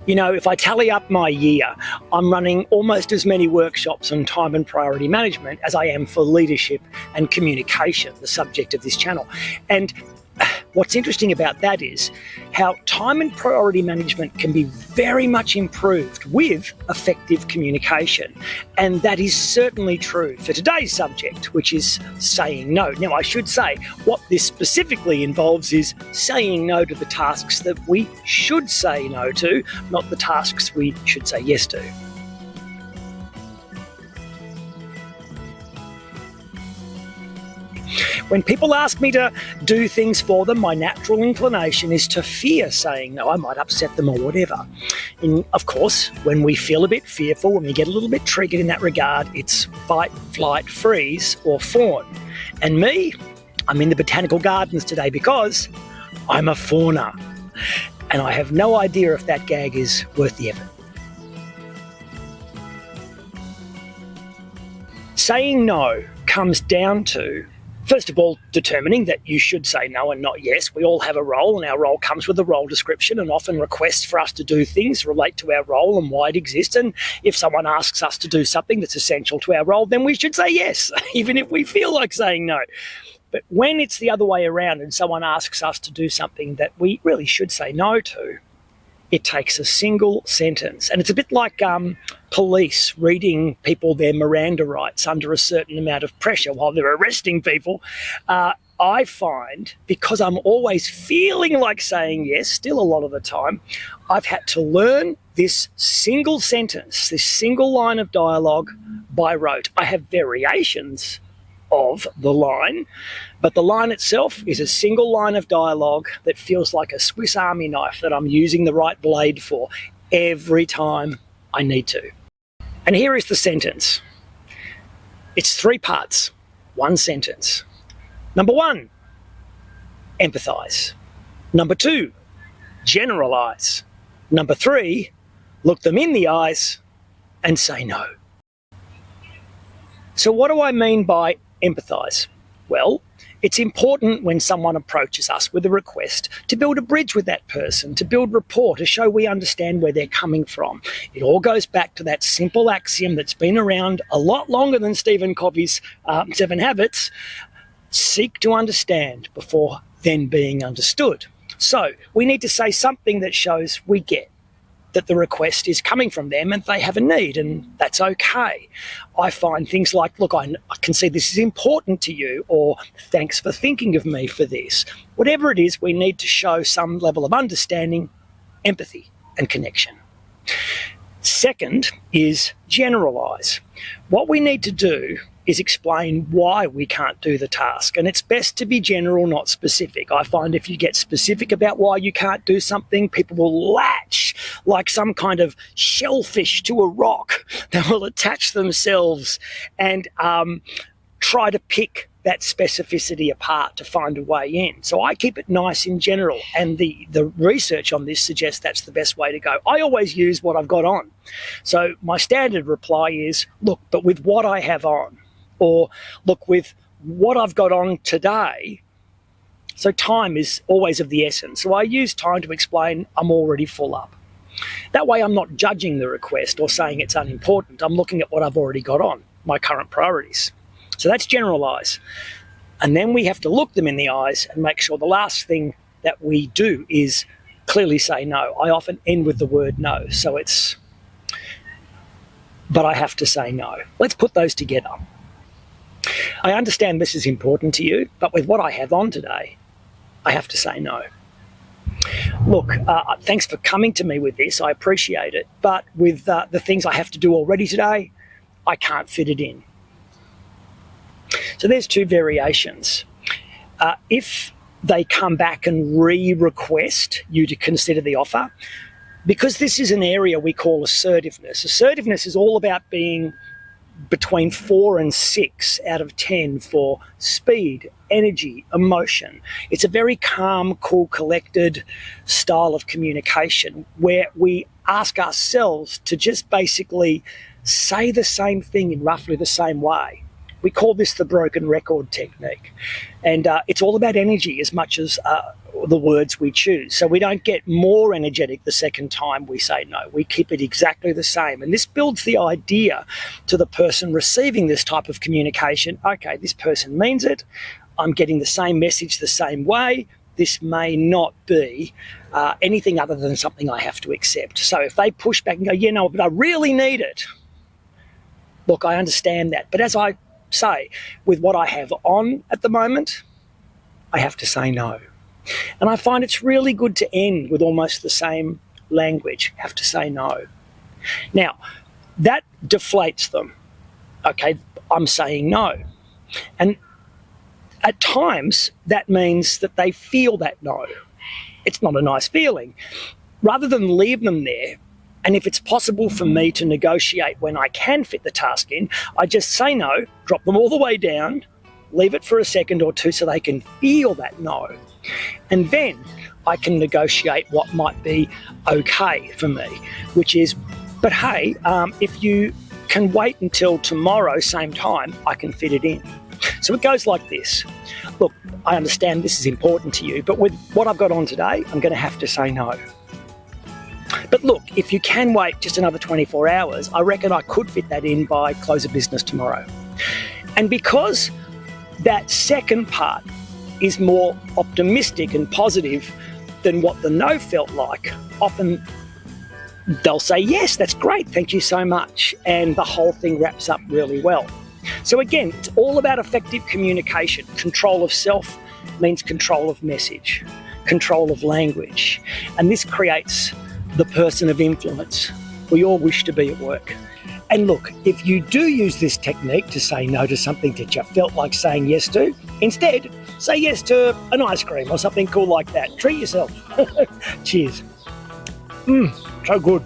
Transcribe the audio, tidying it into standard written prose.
You know, if I tally up my year, I'm running almost as many workshops on time and priority management as I am for leadership and communication, the subject of this channel. And what's interesting about that is how time and priority management can be very much improved with effective communication. And that is certainly true for today's subject, which is saying no. Now, I should say what this specifically involves is saying no to the tasks that we should say no to, not the tasks we should say yes to. When people ask me to do things for them, my natural inclination is to fear saying no. I might upset them or whatever. And of course, when we feel a bit fearful, when we get a little bit triggered in that regard, it's fight, flight, freeze, or fawn. And me, I'm in the botanical gardens today because I'm a fawner. And I have no idea if that gag is worth the effort. Saying no comes down to, first of all, determining that you should say no and not yes. We all have a role, and our role comes with a role description, and often requests for us to do things relate to our role and why it exists. And if someone asks us to do something that's essential to our role, then we should say yes, even if we feel like saying no. But when it's the other way around and someone asks us to do something that we really should say no to, it takes a single sentence. And it's a bit like police reading people their Miranda rights under a certain amount of pressure while they're arresting people. I find, because I'm always feeling like saying yes, still a lot of the time, I've had to learn this single sentence, this single line of dialogue by rote. I have variations of the line, but the line itself is a single line of dialogue that feels like a Swiss Army knife that I'm using the right blade for every time I need to. And here is the sentence. It's 3 parts, 1 sentence. Number 1, empathize. Number 2, generalize. Number 3, look them in the eyes and say no. So what do I mean by empathize? Well, it's important when someone approaches us with a request to build a bridge with that person, to build rapport, to show we understand where they're coming from. It all goes back to that simple axiom that's been around a lot longer than Stephen Covey's 7 Habits: seek to understand before then being understood. So we need to say something that shows we get that the request is coming from them and they have a need, and that's okay. I find things like, look, I can see this is important to you, or thanks for thinking of me for this. Whatever it is, we need to show some level of understanding, empathy, and connection. Second is generalize. What we need to do is explain why we can't do the task. And it's best to be general, not specific. I find if you get specific about why you can't do something, people will latch like some kind of shellfish to a rock. They will attach themselves and try to pick that specificity apart to find a way in. So I keep it nice in general, and the research on this suggests that's the best way to go. I always use what I've got on. So my standard reply is, look, but with what I have on, or look, with what I've got on today. So time is always of the essence. So I use time to explain I'm already full up. That way I'm not judging the request or saying it's unimportant. I'm looking at what I've already got on, my current priorities. So that's generalize. And then we have to look them in the eyes and make sure the last thing that we do is clearly say no. I often end with the word no. So it's, but I have to say no. Let's put those together. I understand this is important to you, but with what I have on today, I have to say no. Look, thanks for coming to me with this. I appreciate it. But with the things I have to do already today, I can't fit it in. So there's 2 variations. If they come back and re-request you to consider the offer, because this is an area we call assertiveness. Assertiveness is all about being between 4 and 6 out of 10 for speed, energy, emotion. It's a very calm, cool, collected style of communication where we ask ourselves to just basically say the same thing in roughly the same way. We call this the broken record technique. And it's all about energy as much as the words we choose. So we don't get more energetic the second time we say no. We keep it exactly the same. And this builds the idea to the person receiving this type of communication. Okay, this person means it. I'm getting the same message the same way. This may not be anything other than something I have to accept. So if they push back and go, yeah, no, but I really need it. Look, I understand that. But as I say, with what I have on at the moment, I have to say no. And I find it's really good to end with almost the same language, have to say no. Now, that deflates them. Okay, I'm saying no. And at times, that means that they feel that no. It's not a nice feeling. Rather than leave them there, and if it's possible for me to negotiate when I can fit the task in, I just say no, drop them all the way down, leave it for a second or two so they can feel that no. And then I can negotiate what might be okay for me, which is, but hey, if you can wait until tomorrow, same time, I can fit it in. So it goes like this. Look, I understand this is important to you, but with what I've got on today, I'm going to have to say no. But look, if you can wait just another 24 hours, I reckon I could fit that in by close of business tomorrow. And because that second part is more optimistic and positive than what the no felt like, often they'll say, yes, that's great, thank you so much. And the whole thing wraps up really well. So again, it's all about effective communication. Control of self means control of message, control of language. And this creates the person of influence we all wish to be at work. And look, if you do use this technique to say no to something that you felt like saying yes to, instead, say yes to an ice cream or something cool like that. Treat yourself. Cheers. So good.